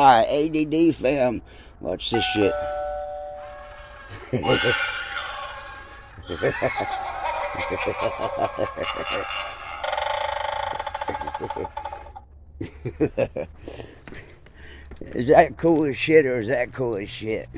ADD fam. Watch this shit. Is that cool as shit or is that cool as shit?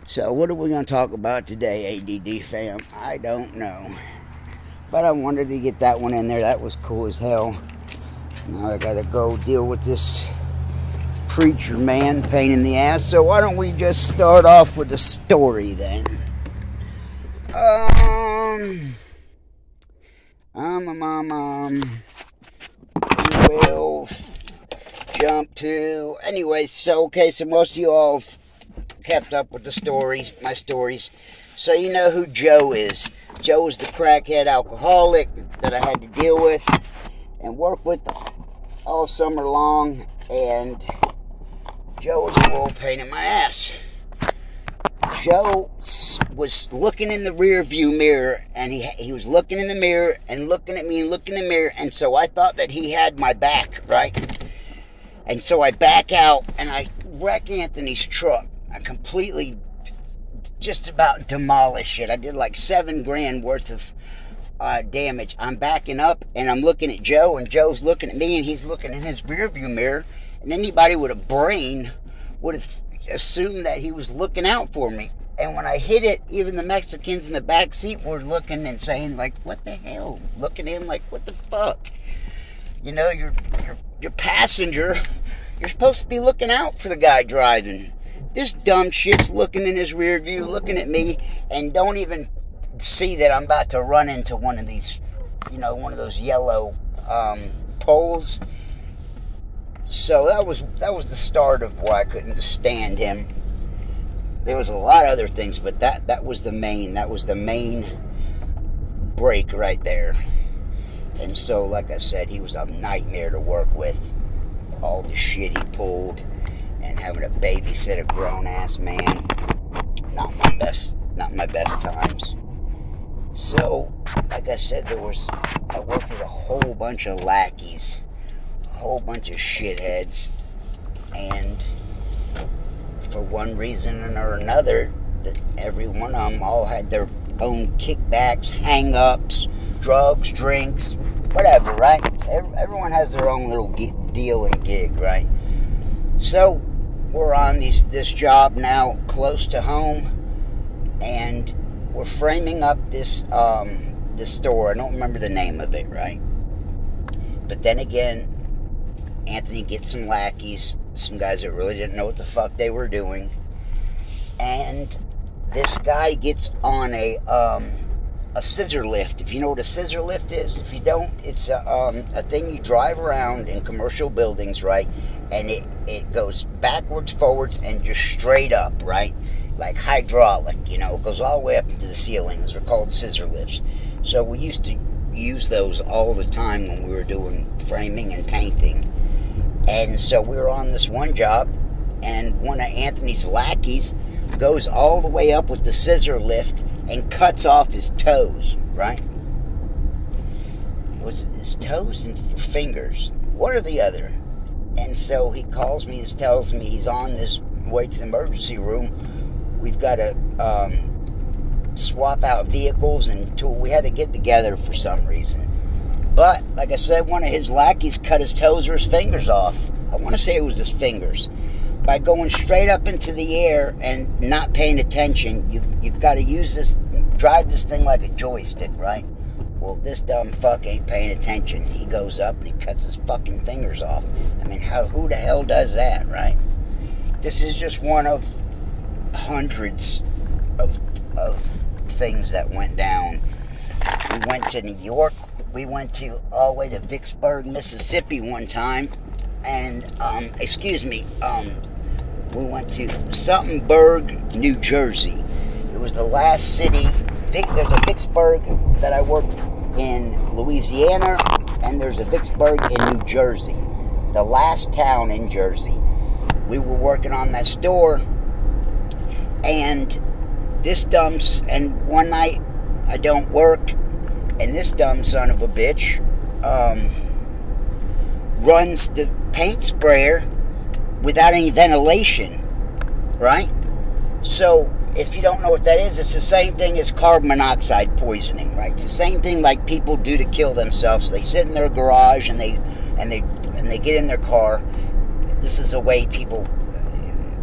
So what are we going to talk about today, ADD fam? I don't know. But I wanted to get that one in there. That was cool as hell. Now I got to go deal with this preacher man, pain in the ass. So why don't we just start off with the story then? We'll jump to... Anyway, so most of you all have kept up with the stories, my stories. So you know who Joe is. Joe is the crackhead alcoholic that I had to deal with and work with all summer long. And Joe was a real pain in my ass. Joe was looking in the rear view mirror, and he was looking in the mirror and looking at me and looking in the mirror, and so I thought that he had my back, right? And so I back out and I wreck Anthony's truck. I completely just about demolish it. I did like $7,000 worth of damage. I'm backing up and I'm looking at Joe, and Joe's looking at me, and he's looking in his rear view mirror, and anybody with a brain would have assumed that he was looking out for me. And when I hit it, even the Mexicans in the back seat were looking and saying, like, what the hell? Looking at him like, what the fuck? You know, your passenger, you're supposed to be looking out for the guy driving. This dumb shit's looking in his rear view, looking at me, and don't even see that I'm about to run into one of these, you know, one of those yellow poles. So that was the start of why I couldn't stand him. There was a lot of other things, but that was the main break right there. And so, like I said, he was a nightmare to work with. All the shit he pulled, and having to babysit a grown-ass man. Not my best times. So, like I said, I worked with a whole bunch of lackeys, a whole bunch of shitheads, and for one reason or another, every one of them all had their own kickbacks, hang-ups, drugs, drinks, whatever, right? Everyone has their own little deal and gig, right? So we're on this job now close to home, and we're framing up this store. I don't remember the name of it, right? But then again, Anthony gets some lackeys, some guys that really didn't know what the fuck they were doing, and this guy gets on a scissor lift. If you know what a scissor lift is, if you don't, it's a thing you drive around in commercial buildings, right? And it goes backwards, forwards, and just straight up, right? Like hydraulic, you know, it goes all the way up into the ceilings. They're called scissor lifts. So we used to use those all the time when we were doing framing and painting. And so we were on this one job, and one of Anthony's lackeys goes all the way up with the scissor lift and cuts off his toes, right? Was it his toes and fingers? One or the other. And so he calls me and tells me he's on this way to the emergency room. We've got to swap out vehicles, and we had to get together for some reason. But, like I said, one of his lackeys cut his toes or his fingers off. I want to say it was his fingers. By going straight up into the air and not paying attention, you've got to drive this thing like a joystick, right? Well, this dumb fuck ain't paying attention. He goes up and he cuts his fucking fingers off. I mean, who the hell does that, right? This is just one of hundreds of things that went down. We went to New York. We went all the way to Vicksburg, Mississippi one time. And, we went to Somethingburg, New Jersey. It was the last city. There's a Vicksburg that I worked in Louisiana, and there's a Vicksburg in New Jersey, the last town in Jersey. We were working on that store, and one night I don't work, and this dumb son of a bitch runs the paint sprayer without any ventilation, right? So if you don't know what that is, it's the same thing as carbon monoxide poisoning, right? It's the same thing like people do to kill themselves. They sit in their garage and they get in their car. This is a way people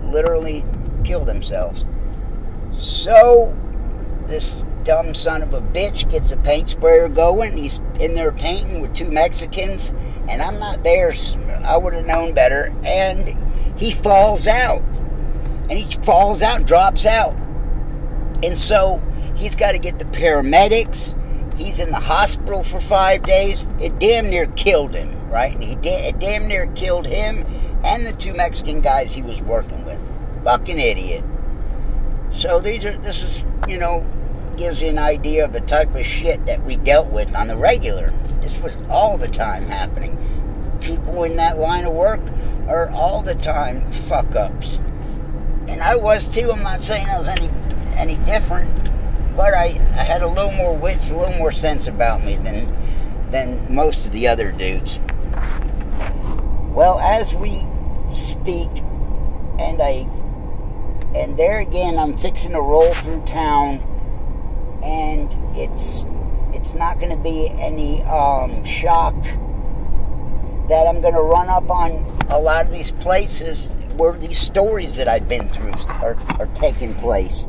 literally kill themselves. So this dumb son of a bitch gets a paint sprayer going. He's in there painting with two Mexicans, and I'm not there. I would have known better. And he falls out. And he falls out and drops out. And so he's got to get the paramedics. He's in the hospital for 5 days. It damn near killed him, right? And it damn near killed him and the two Mexican guys he was working with. Fucking idiot. So this is, gives you an idea of the type of shit that we dealt with on the regular. This was all the time happening. People in that line of work are all the time fuck-ups. And I was too. I'm not saying I was any different, but I had a little more wits, a little more sense about me than most of the other dudes. Well, as we speak, and there again, I'm fixing to roll through town, and it's not going to be any shock that I'm going to run up on a lot of these places where these stories that I've been through are taking place.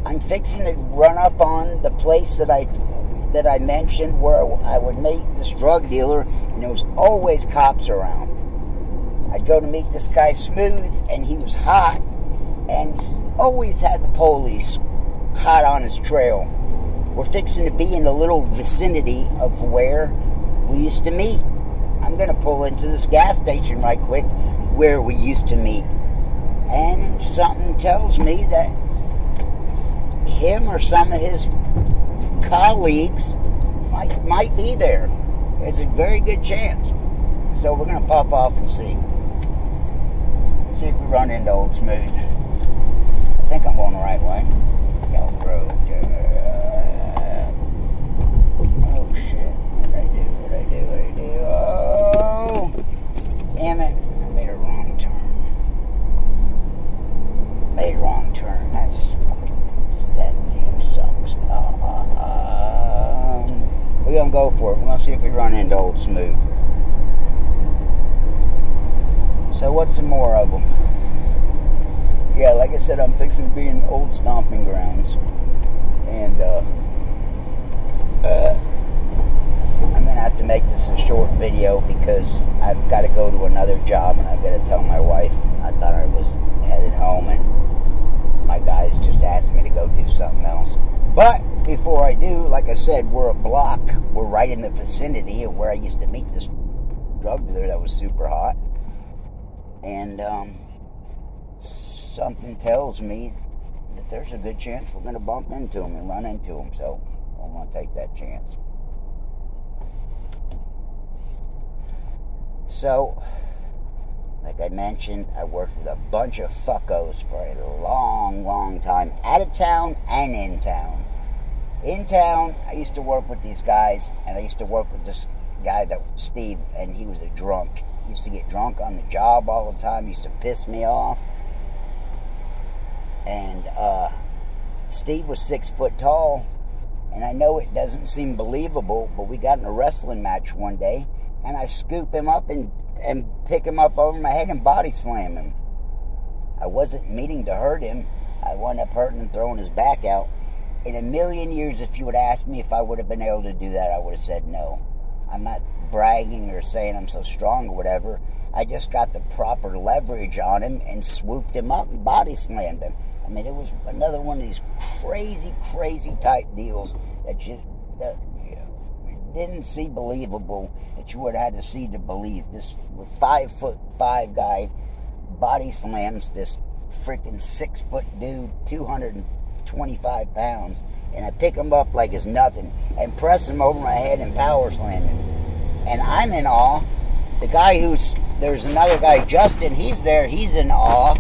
I'm fixing to run up on the place that I mentioned where I would meet this drug dealer, and there was always cops around. I'd go to meet this guy Smooth, and he was hot, and he always had the police hot on his trail. We're fixing to be in the little vicinity of where we used to meet. I'm going to pull into this gas station right quick where we used to meet. And something tells me that him or some of his colleagues might be there. There's a very good chance. So we're going to pop off and see. See if we run into Old Smooth. I think I'm going the right way. Elk Road. Oh shit. What did I do? Oh! Damn it. I made a wrong turn. That damn sucks. We're going to go for it. We're going to see if we run into Old Smooth. So what's some more of them? Yeah, like I said, I'm fixing to be in old stomping grounds. And I'm going to have to make this a short video because I've got to go to another job and I've got to tell my wife I thought I was headed home, and my guys just asked me to go do something else. But before I do, like I said, we're right in the vicinity of where I used to meet this drug dealer that was super hot. And something tells me that there's a good chance we're going to bump into him and run into him. So I'm going to take that chance. So, like I mentioned, I worked with a bunch of fuckos for a long, long time. Out of town and in town. In town, I used to work with these guys, and I used to work with this guy, Steve, and he was a drunk. He used to get drunk on the job all the time. He used to piss me off. And Steve was 6 foot tall, and I know it doesn't seem believable, but we got in a wrestling match one day, and I scoop him up and pick him up over my head and body slam him. I wasn't meaning to hurt him. I wound up hurting him, throwing his back out. In a million years, if you would ask me if I would have been able to do that, I would have said no. I'm not bragging or saying I'm so strong or whatever. I just got the proper leverage on him and swooped him up and body slammed him. I mean, it was another one of these crazy, crazy type deals that you didn't see believable, that you would have had to see to believe. This 5'5" guy body slams this freaking 6 foot dude, 225 pounds, and I pick him up like it's nothing and press him over my head and power slam him. And I'm in awe. The guy there's another guy, Justin, he's there, he's in awe.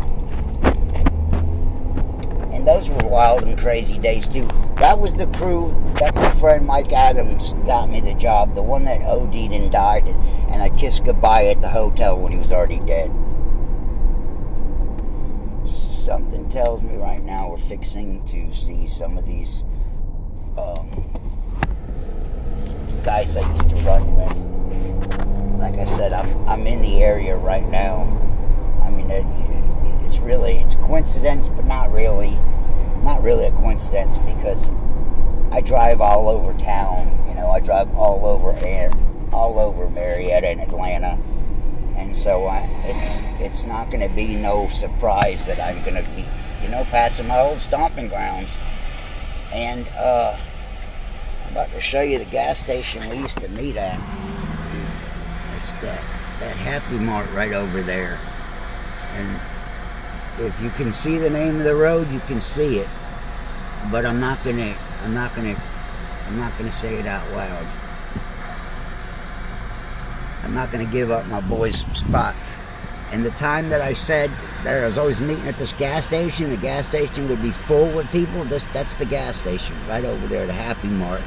And those were wild and crazy days too. That was the crew that my friend Mike Adams got me the job. The one that OD'd and died, and I kissed goodbye at the hotel when he was already dead. Something tells me right now we're fixing to see some of these guys I used to run with. Like I said, I'm in the area right now. I mean, it's coincidence, but not really. Not really a coincidence, because I drive all over town. You know, I drive all over Marietta and Atlanta, and so it's not going to be no surprise that I'm going to be, you know, passing my old stomping grounds. And I'm about to show you the gas station we used to meet at. It's that Happy Mart right over there, and if you can see the name of the road, you can see it. But I'm not gonna say it out loud. I'm not gonna give up my boy's spot. And the time that I said that I was always meeting at this gas station, the gas station would be full with people. That's the gas station right over there, the Happy Mart.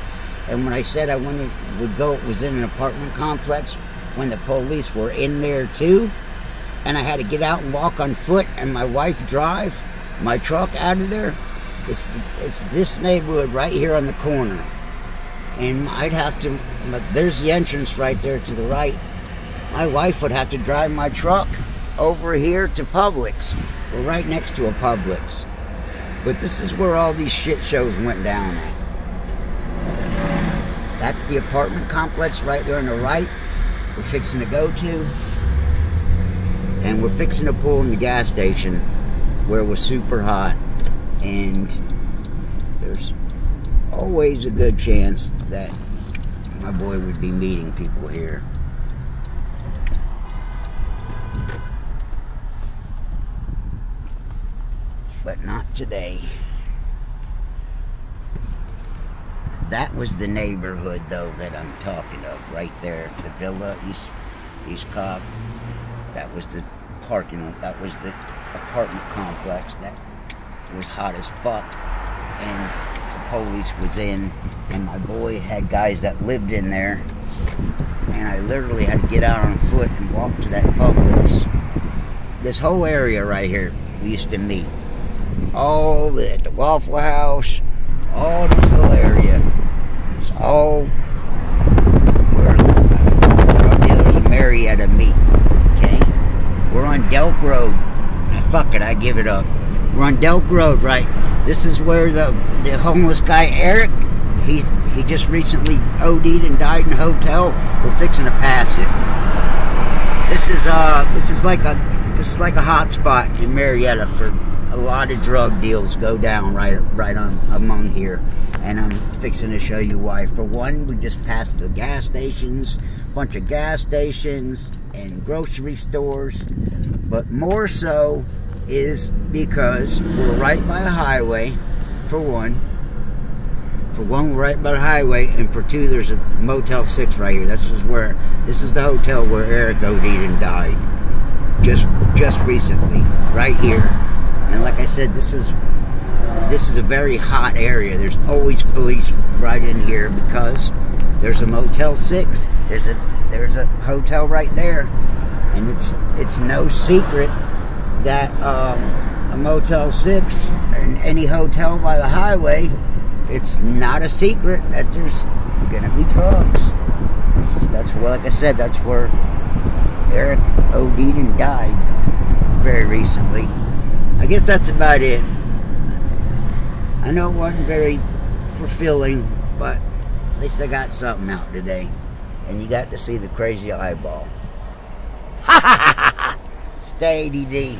And when I said I would go, it was in an apartment complex when the police were in there too. And I had to get out and walk on foot, and my wife drive my truck out of there. It's this neighborhood right here on the corner. And I'd have to, there's the entrance right there to the right. My wife would have to drive my truck over here to Publix. We're right next to a Publix. But this is where all these shit shows went down at. That's the apartment complex right there on the right we're fixing to go to. And we're fixing to pull in the gas station where it was super hot. And there's always a good chance that my boy would be meeting people here. But not today. That was the neighborhood, though, that I'm talking of. Right there. The Villa, East Cobb. That was the parking lot. That was the apartment complex that was hot as fuck. And the police was in. And my boy had guys that lived in there. And I literally had to get out on foot and walk to that Publix. This whole area right here, we used to meet. All at the Waffle House. All this little area. It's all where drug dealers in Marietta meet. We're on Delk Road. Fuck it, I give it up. We're on Delk Road, right? This is where the homeless guy Eric, he just recently OD'd and died in a hotel. We're fixing to pass it. This is like a hot spot in Marietta for a lot of drug deals go down right on among here. And I'm fixing to show you why. For one, we just passed the gas stations, bunch of gas stations and grocery stores, but more so is because we're right by a highway. For one, we're right by the highway, and for two, there's a Motel 6 right here. This is the hotel where Eric OD'd and died just recently, right here. And like I said, this is a very hot area. There's always police right in here because there's a Motel 6. There's a hotel right there, and it's no secret that a Motel 6 and any hotel by the highway, it's not a secret that there's gonna be drugs. Like I said, that's where Eric OD'd and died very recently. I guess that's about it. I know it wasn't very fulfilling, but at least I got something out today. And you got to see the crazy eyeball. Stay ADD.